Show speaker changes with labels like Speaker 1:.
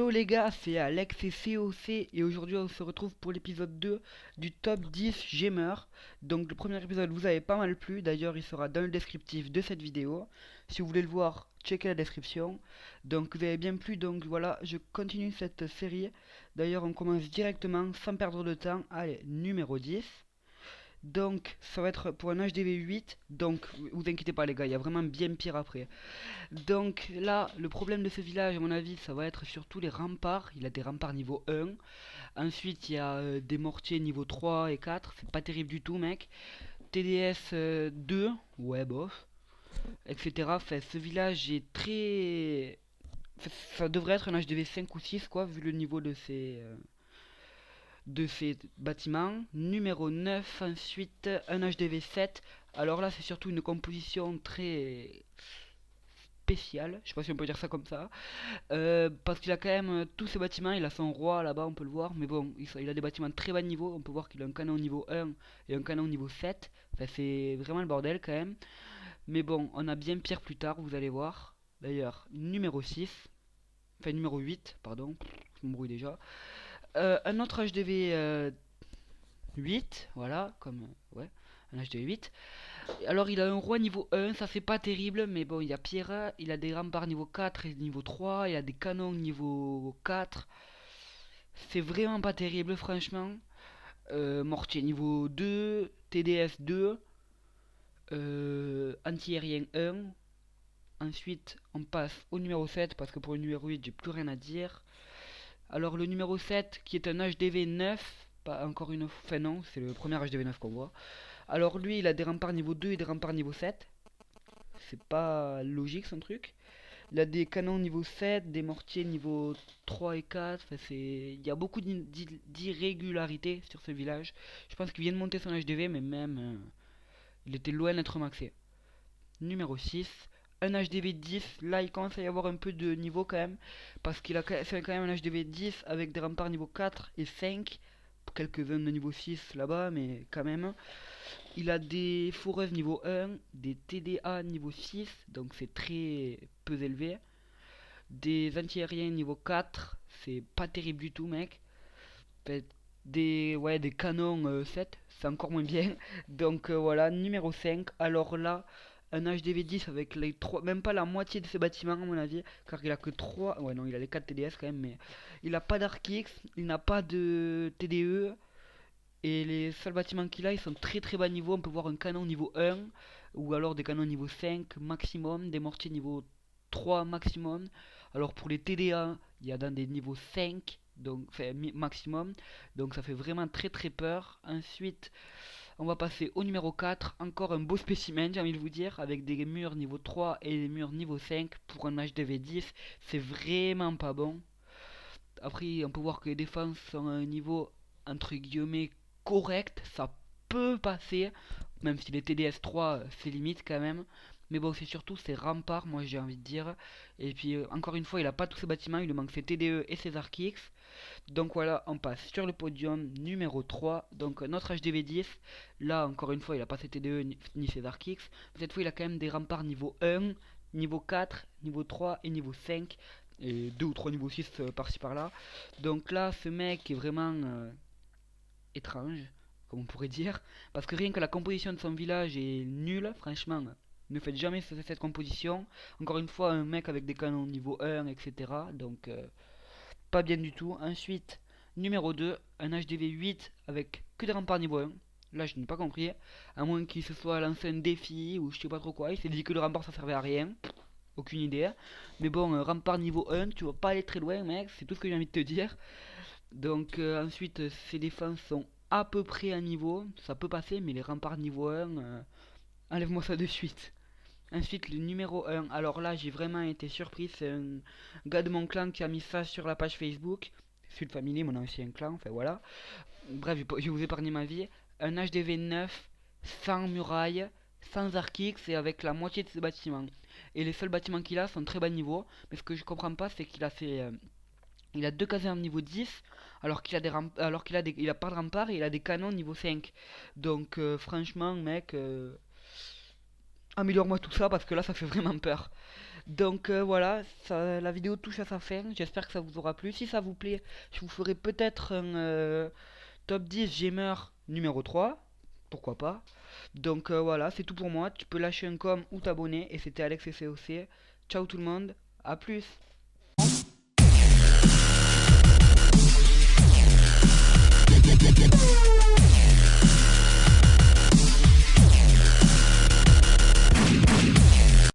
Speaker 1: Hello les gars, c'est Alex et COC et aujourd'hui on se retrouve pour l'épisode 2 du top 10 Gamer. Donc le premier épisode vous avez pas mal plu, d'ailleurs il sera dans le descriptif de cette vidéo. Si vous voulez le voir, checkez la description. Donc vous avez bien plu, donc voilà, je continue cette série. D'ailleurs on commence directement sans perdre de temps. Allez, numéro 10. Donc ça va être pour un HDV 8, donc vous inquiétez pas les gars, il y a vraiment bien pire après. Donc là, le problème de ce village, à mon avis, ça va être surtout les remparts. Il a des remparts niveau 1. Ensuite, il y a des mortiers niveau 3 et 4. C'est pas terrible du tout, mec. TDS 2, ouais, bof, etc. Enfin, ce village est très... Ça devrait être un HDV 5 ou 6, quoi, vu le niveau de ces bâtiments. Numéro 9, ensuite, un HDV 7. Alors là, c'est surtout une composition très spéciale, je sais pas si on peut dire ça comme ça. Parce qu'il a quand même tous ses bâtiments, il a son roi là-bas, on peut le voir, mais bon, il a des bâtiments de très bas niveau, on peut voir qu'il a un canon niveau 1 et un canon niveau 7, enfin c'est vraiment le bordel quand même. Mais bon, on a bien pire plus tard, vous allez voir. D'ailleurs, numéro 6, enfin numéro 8, pardon, je m'embrouille déjà. Un autre HDV 8, voilà, comme, ouais, un HDV 8. Alors il a un roi niveau 1, ça c'est pas terrible, mais bon, il y a pire. Il a des remparts niveau 4 et niveau 3, il a des canons niveau 4. C'est vraiment pas terrible, franchement. Mortier niveau 2, TDS 2, anti-aérien 1. Ensuite, on passe au numéro 7, parce que pour le numéro 8, j'ai plus rien à dire. Alors le numéro 7, qui est un HDV 9, pas encore une... Enfin non, c'est le premier HDV 9 qu'on voit. Alors lui, il a des remparts niveau 2 et des remparts niveau 7. C'est pas logique son truc. Il a des canons niveau 7, des mortiers niveau 3 et 4. Enfin, il y a beaucoup d'irrégularités sur ce village. Je pense qu'il vient de monter son HDV, mais même il était loin d'être maxé. Numéro 6, un HDV 10. Là, il commence à y avoir un peu de niveau quand même. Parce qu'il a c'est quand même un HDV 10 avec des remparts niveau 4 et 5. Quelques-uns de niveau 6 là-bas, mais quand même. Il a des foreuses niveau 1, des TDA niveau 6, donc c'est très peu élevé. Des anti-aériens niveau 4, c'est pas terrible du tout, mec. Fait, ouais, des canons 7, c'est encore moins bien. Donc voilà, numéro 5. Alors là, un HDV 10 avec les 3, même pas la moitié de ses bâtiments, à mon avis, car il a que 3. Ouais, non, il a les 4 TDS quand même, mais il a pas d'Arkix, il n'a pas de TDE. Et les seuls bâtiments qu'il a, ils sont très très bas niveau. On peut voir un canon niveau 1, ou alors des canons niveau 5 maximum, des mortiers niveau 3 maximum. Alors pour les TDA, il y a dans des niveaux 5, donc enfin, maximum. Donc ça fait vraiment très très peur. Ensuite, on va passer au numéro 4. Encore un beau spécimen, j'ai envie de vous dire, avec des murs niveau 3 et des murs niveau 5 pour un HDV 10. C'est vraiment pas bon. Après, on peut voir que les défenses sont à un niveau entre guillemets correct, ça peut passer, même si les TDS 3 c'est limite quand même. Mais bon, c'est surtout ses remparts, moi j'ai envie de dire. Et puis encore une fois, il a pas tous ses bâtiments, il lui manque ses TDE et ses Archix. Donc voilà, on passe sur le podium numéro 3. Donc notre HDV 10, là encore une fois, il a pas ses TDE ni ses Archix. Cette fois, il a quand même des remparts niveau 1, niveau 4, niveau 3 et niveau 5 et 2 ou 3 niveaux 6 par-ci par-là. Donc là, ce mec est vraiment étrange, comme on pourrait dire, parce que rien que la composition de son village est nulle, franchement. Ne faites jamais cette composition. Encore une fois, un mec avec des canons niveau 1, etc. Donc, pas bien du tout. Ensuite, numéro 2, un HDV 8 avec que des remparts niveau 1. Là, je n'ai pas compris. À moins qu'il se soit lancé un défi ou je sais pas trop quoi. Il s'est dit que le rempart ça servait à rien. Aucune idée. Mais bon, rempart niveau 1, tu vas pas aller très loin, mec. C'est tout ce que j'ai envie de te dire. Donc, ensuite, ses défenses sont à peu près à niveau. Ça peut passer, mais les remparts niveau 1, enlève-moi ça de suite. Ensuite, le numéro 1. Alors là, j'ai vraiment été surpris. C'est un gars de mon clan qui a mis ça sur la page Facebook. Sud Family, mon ancien clan. Enfin voilà. Bref, je vais vous épargner ma vie. Un HDV 9, sans muraille, sans archix et avec la moitié de ses bâtiments. Et les seuls bâtiments qu'il a sont très bas niveau. Mais ce que je comprends pas, c'est qu'il a fait. Il a deux casernes niveau 10, alors qu'il a il a pas de rempart et il a des canons niveau 5. Donc franchement, mec, améliore-moi tout ça parce que là ça fait vraiment peur. Donc voilà, la vidéo touche à sa fin. J'espère que ça vous aura plu. Si ça vous plaît, je vous ferai peut-être un top 10 gamer numéro 3. Pourquoi pas. Donc voilà, c'est tout pour moi. Tu peux lâcher un com ou t'abonner. Et c'était Alex et COC. Ciao tout le monde. À plus.